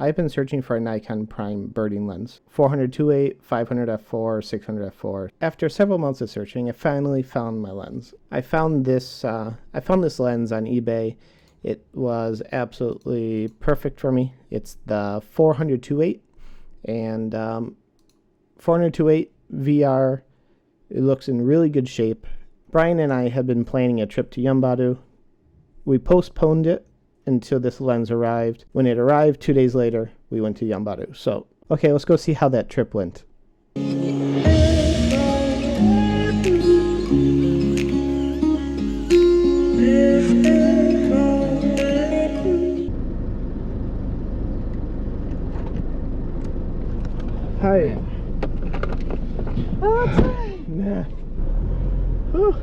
I've been searching for a Nikon Prime birding lens. 400 2.8, 500 f4, 600 f4. After several months of searching, I finally found my lens. I found this lens on eBay. It was absolutely perfect for me. It's the 400 2.8 and 400 2.8 VR. It looks in really good shape. Brian and I had been planning a trip to Yambaru. We postponed it until this lens arrived. When it arrived 2 days later, we went to Yambaru. So, okay, let's go see how that trip went. Hi. Outside. Nah. Whew.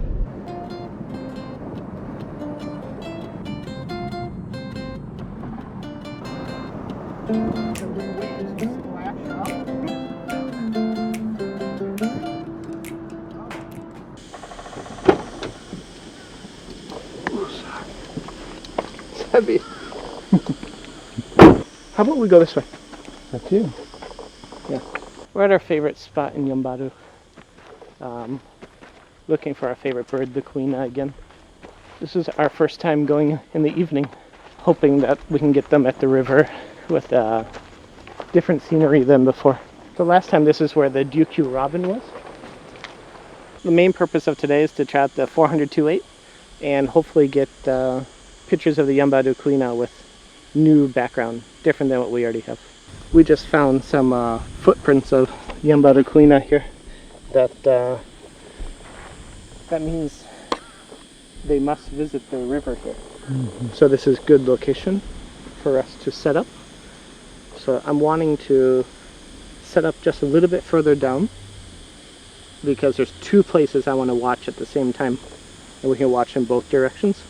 It's heavy. How about we go this way? That's you. Yeah. We're at our favorite spot in Yambaru. Looking for our favorite bird, the Kuina, again. This is our first time going in the evening, hoping that we can get them at the river with different scenery than before. The last time this is where the Ryukyu robin was. The main purpose of today is to try out the 400 2.8 and hopefully get pictures of the Yanbaru Kuina with new background, different than what we already have. We just found some footprints of Yanbaru Kuina here. That means they must visit the river here. Mm-hmm. So this is good location for us to set up. So I'm wanting to set up just a little bit further down because there's two places I want to watch at the same time, and we can watch in both directions.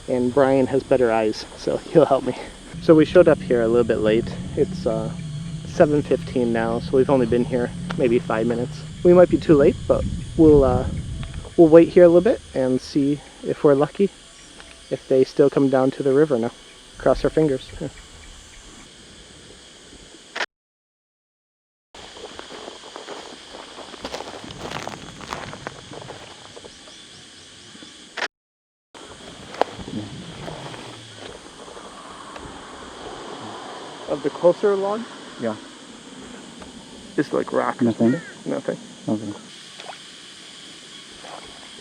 And Brian has better eyes, so he'll help me. So we showed up here a little bit late. It's 7:15 now, so we've only been here maybe 5 minutes. We might be too late, but we'll wait here a little bit and see if we're lucky, if they still come down to the river now. Cross our fingers. Yeah. Of the closer log? Yeah. It's like rock. Nothing? Nothing. Okay.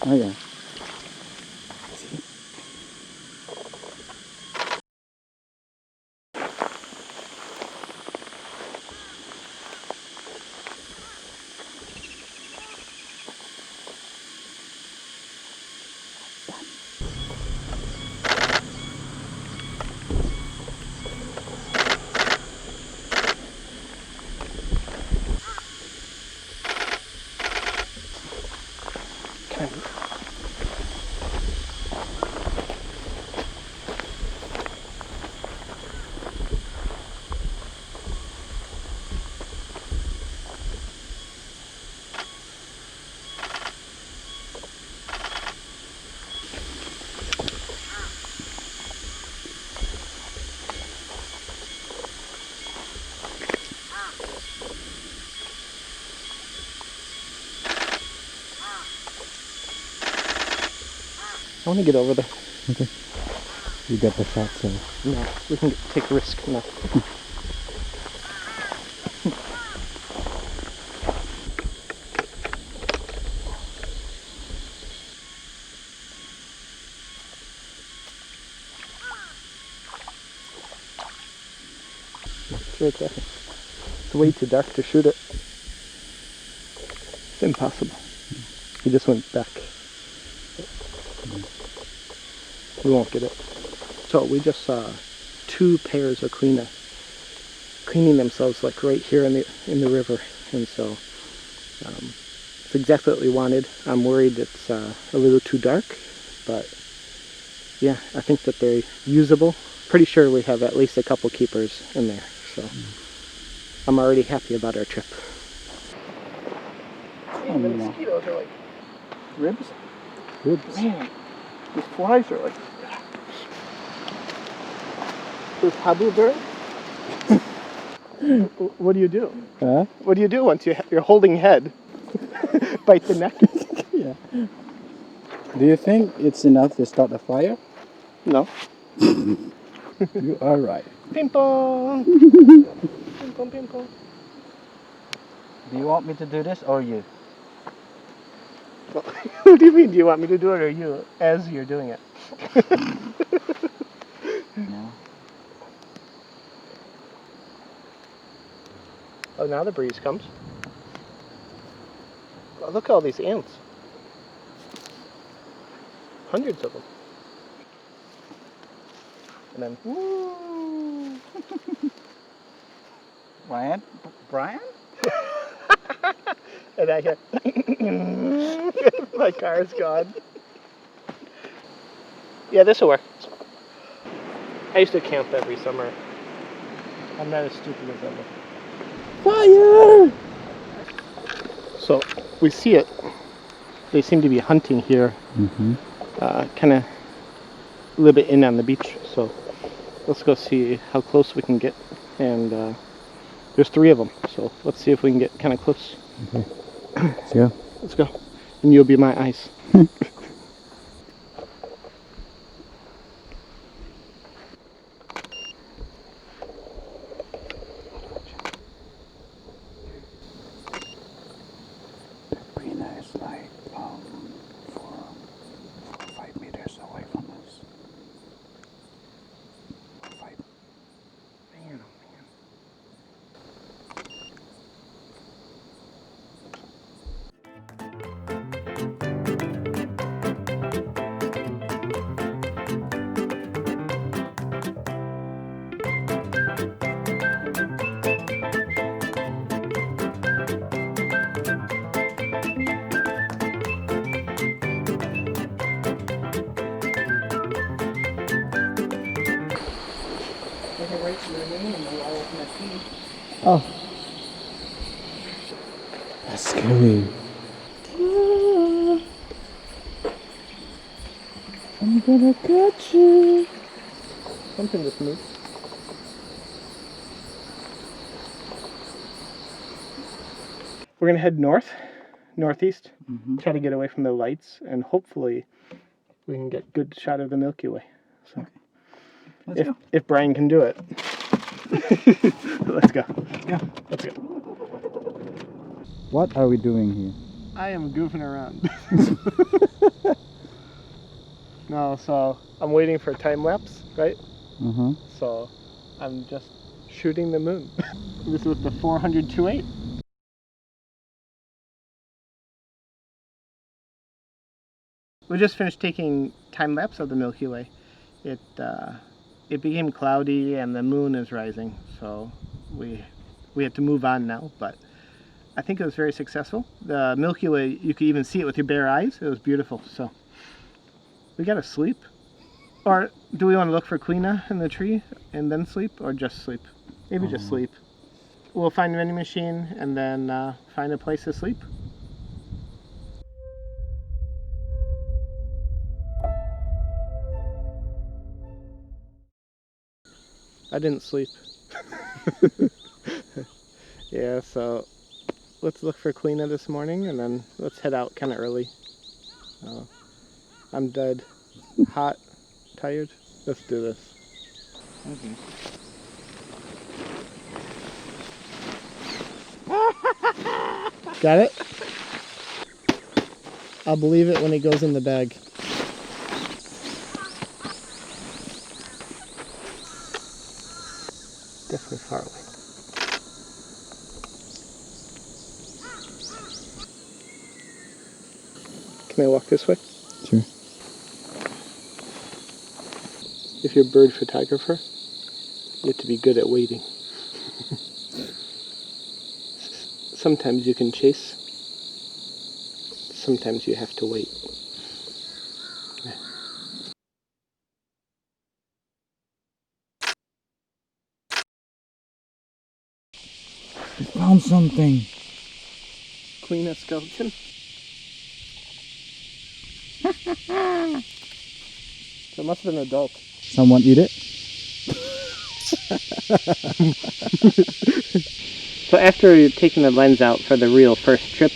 Oh yeah. I want to get over there. Okay. You got the shot, so... No, we can take a risk. No. It's right there. It's way too dark to shoot it. It's impossible. He just went back. We won't get it. So we just saw two pairs of Kuina cleaning themselves like right here in the river, and so it's exactly what we wanted. I'm worried it's a little too dark, but yeah, I think that they're usable. Pretty sure we have at least a couple keepers in there, so I'm already happy about our trip. Man, the mosquitoes are like ribs. Man, these flies are like... Those habu birds, What do you do? Huh? What do you do once you're holding head? Bite the neck? Yeah. Do you think it's enough to start a fire? No. You are right. Ping pong! Ping pong, ping pong. Do you want me to do this or you? Well, what do you mean? Do you want me to do it or you as you're doing it? No. Oh, now the breeze comes. Oh, look at all these ants. Hundreds of them. And then, woo! Brian? And I hear, my car's gone. Yeah, this will work. I used to camp every summer. I'm not as stupid as ever. Fire! So we see it. They seem to be hunting here, kind of a little bit in on the beach. So let's go see how close we can get. And there's 3 of them. So let's see if we can get kind of close. Okay. Let's go. Let's go. And you'll be my eyes. Sabrina is like 4 or 5 meters away from us. 5. Man, oh man. Oh. That's scary. I'm gonna catch you. Something just moved. We're gonna head northeast, try to get away from the lights, and hopefully we can get a good shot of the Milky Way. So, Let's go. If Brian can do it, let's go. Let's go. Let's go. What are we doing here? I am goofing around. No, so I'm waiting for a time lapse, right? So I'm just shooting the moon. This is with the 400-2.8. We just finished taking time lapse of the Milky Way. It became cloudy and the moon is rising, so we have to move on now. But I think it was very successful. The Milky Way, you could even see it with your bare eyes. It was beautiful. So we gotta sleep. Or do we want to look for Kuina in the tree and then sleep, or just sleep? Maybe just sleep. We'll find a vending machine and then find a place to sleep. I didn't sleep. Yeah, so let's look for Kuina this morning and then let's head out kind of early. I'm dead, hot, tired. Let's do this. Okay. Got it? I'll believe it when it goes in the bag. Definitely far away. Can I walk this way? Sure. If you're a bird photographer, you have to be good at waiting. Sometimes you can chase. Sometimes you have to wait. I found something. Kuina skeleton. So it must have been an adult. Someone eat it? So after taking the lens out for the real first trip,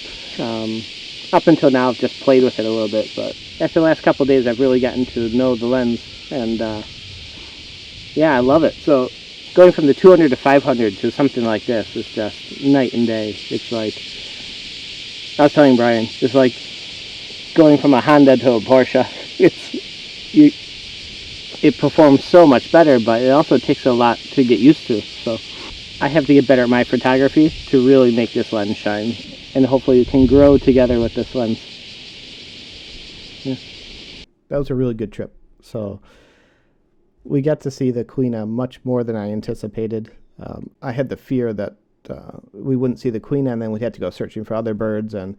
up until now I've just played with it a little bit, but after the last couple of days I've really gotten to know the lens, and yeah, I love it. So going from the 200 to 500 to something like this is just night and day. It's like, I was telling Brian, it's like going from a Honda to a Porsche. It performs so much better, but it also takes a lot to get used to. So I have to get better at my photography to really make this lens shine, and hopefully you can grow together with this lens. Yeah. That was a really good trip. So we got to see the Kuina much more than I anticipated. I had the fear that we wouldn't see the Kuina and then we'd have to go searching for other birds, and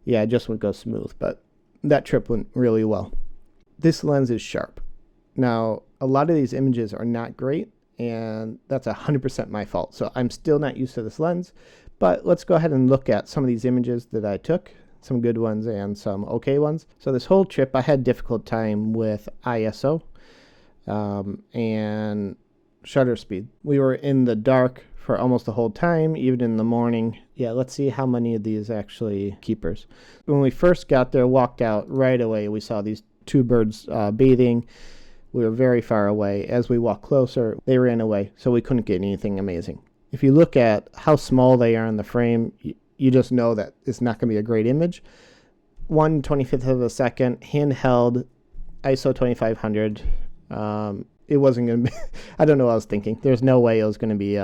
yeah, it just wouldn't go smooth, but that trip went really well. This lens is sharp. Now, a lot of these images are not great, and that's 100% my fault. So I'm still not used to this lens, but let's go ahead and look at some of these images that I took, some good ones and some okay ones. So this whole trip I had difficult time with ISO and shutter speed. We were in the dark for almost the whole time, even in the morning. Yeah, let's see how many of these actually keepers. When we first got there, walked out, right away we saw these two birds bathing. We were very far away. As we walked closer, they ran away, so we couldn't get anything amazing. If you look at how small they are in the frame, you just know that it's not going to be a great image. 1/25 of a second, handheld, ISO 2500. It wasn't going to be, I don't know what I was thinking. There's no way it was going to be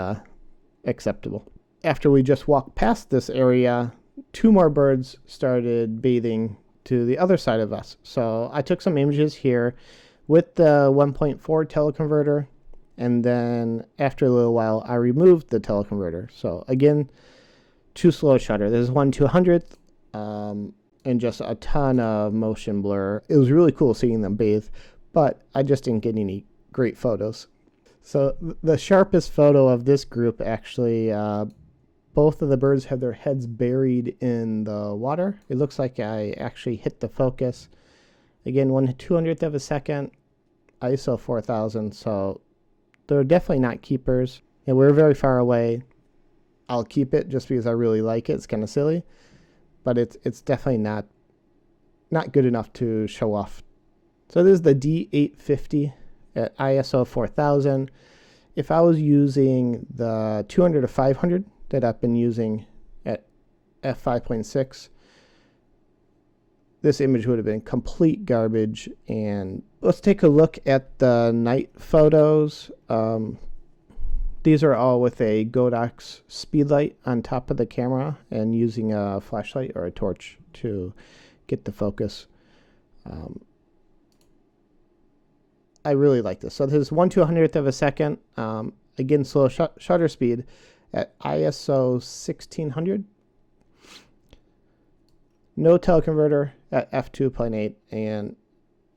acceptable. After we just walked past this area, two more birds started bathing to the other side of us. So I took some images here with the 1.4 teleconverter, and then after a little while I removed the teleconverter. So again, too slow shutter. This is 1/200th, and just a ton of motion blur. It was really cool seeing them bathe, but I just didn't get any great photos. So the sharpest photo of this group, actually, both of the birds have their heads buried in the water. It looks like I actually hit the focus. Again, 1/200th of a second, ISO 4000, so they're definitely not keepers. And we're very far away. I'll keep it just because I really like it. It's kind of silly, but it's definitely not good enough to show off. So this is the D850 at ISO 4000. If I was using the 200 to 500 that I've been using at f5.6, this image would have been complete garbage. And let's take a look at the night photos. These are all with a Godox speedlight on top of the camera and using a flashlight or a torch to get the focus. I really like this. So this is 1/200th of a second. Again, slow shutter speed at ISO 1600. No teleconverter at f2.8, and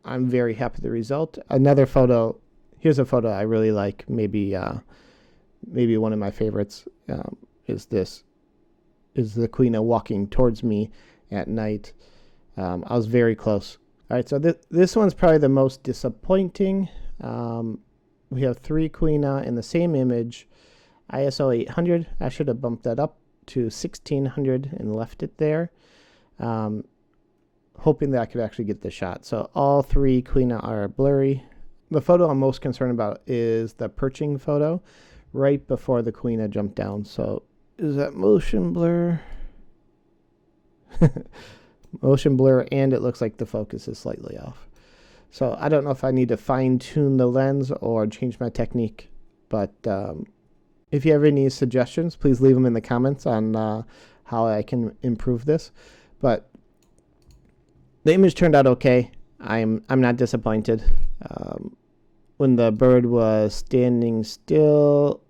I'm very happy with the result. Another photo, here's a photo I really like, maybe one of my favorites, is this, is the Kuina walking towards me at night. I was very close. All right, so this one's probably the most disappointing. We have three Kuina in the same image, ISO 800. I should have bumped that up to 1600 and left it there, hoping that I could actually get the shot. So all three Kuina are blurry. The photo I'm most concerned about is the perching photo right before the Kuina jumped down. So is that motion blur? Motion blur, and it looks like the focus is slightly off. So I don't know if I need to fine tune the lens or change my technique, but if you have any suggestions, please leave them in the comments on how I can improve this. But the image turned out okay. I'm not disappointed. When the bird was standing still,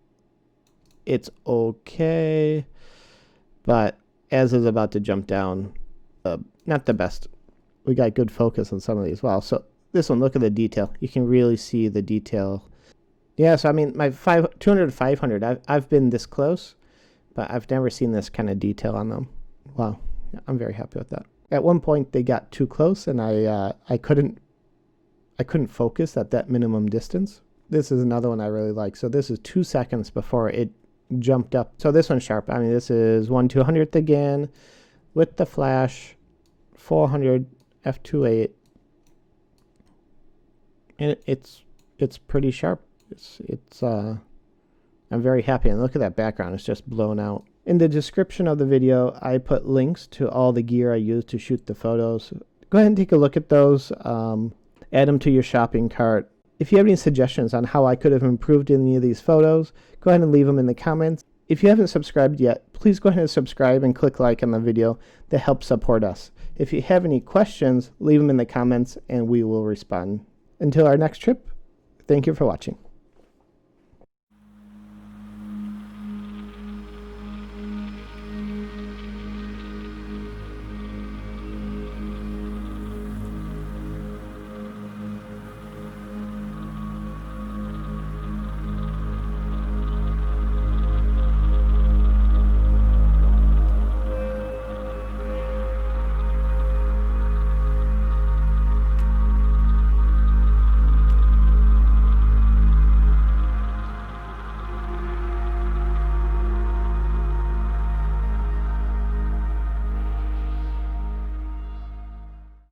it's okay, but as it's about to jump down, not the best. We got good focus on some of these. Wow, so this one, look at the detail. You can really see the detail. Yeah, so I mean, my 200 to 500, I've been this close, but I've never seen this kind of detail on them. Wow, yeah, I'm very happy with that. At one point, they got too close, and I couldn't focus at that minimum distance. This is another one I really like. So this is 2 seconds before it jumped up. So this one's sharp. I mean, this is 1/200th again with the flash, 400 f2.8, and it's pretty sharp. I'm very happy. And look at that background; it's just blown out. In the description of the video, I put links to all the gear I use to shoot the photos. Go ahead and take a look at those. Add them to your shopping cart. If you have any suggestions on how I could have improved any of these photos, go ahead and leave them in the comments. If you haven't subscribed yet, please go ahead and subscribe and click like on the video. That helps support us. If you have any questions, leave them in the comments and we will respond. Until our next trip, thank you for watching.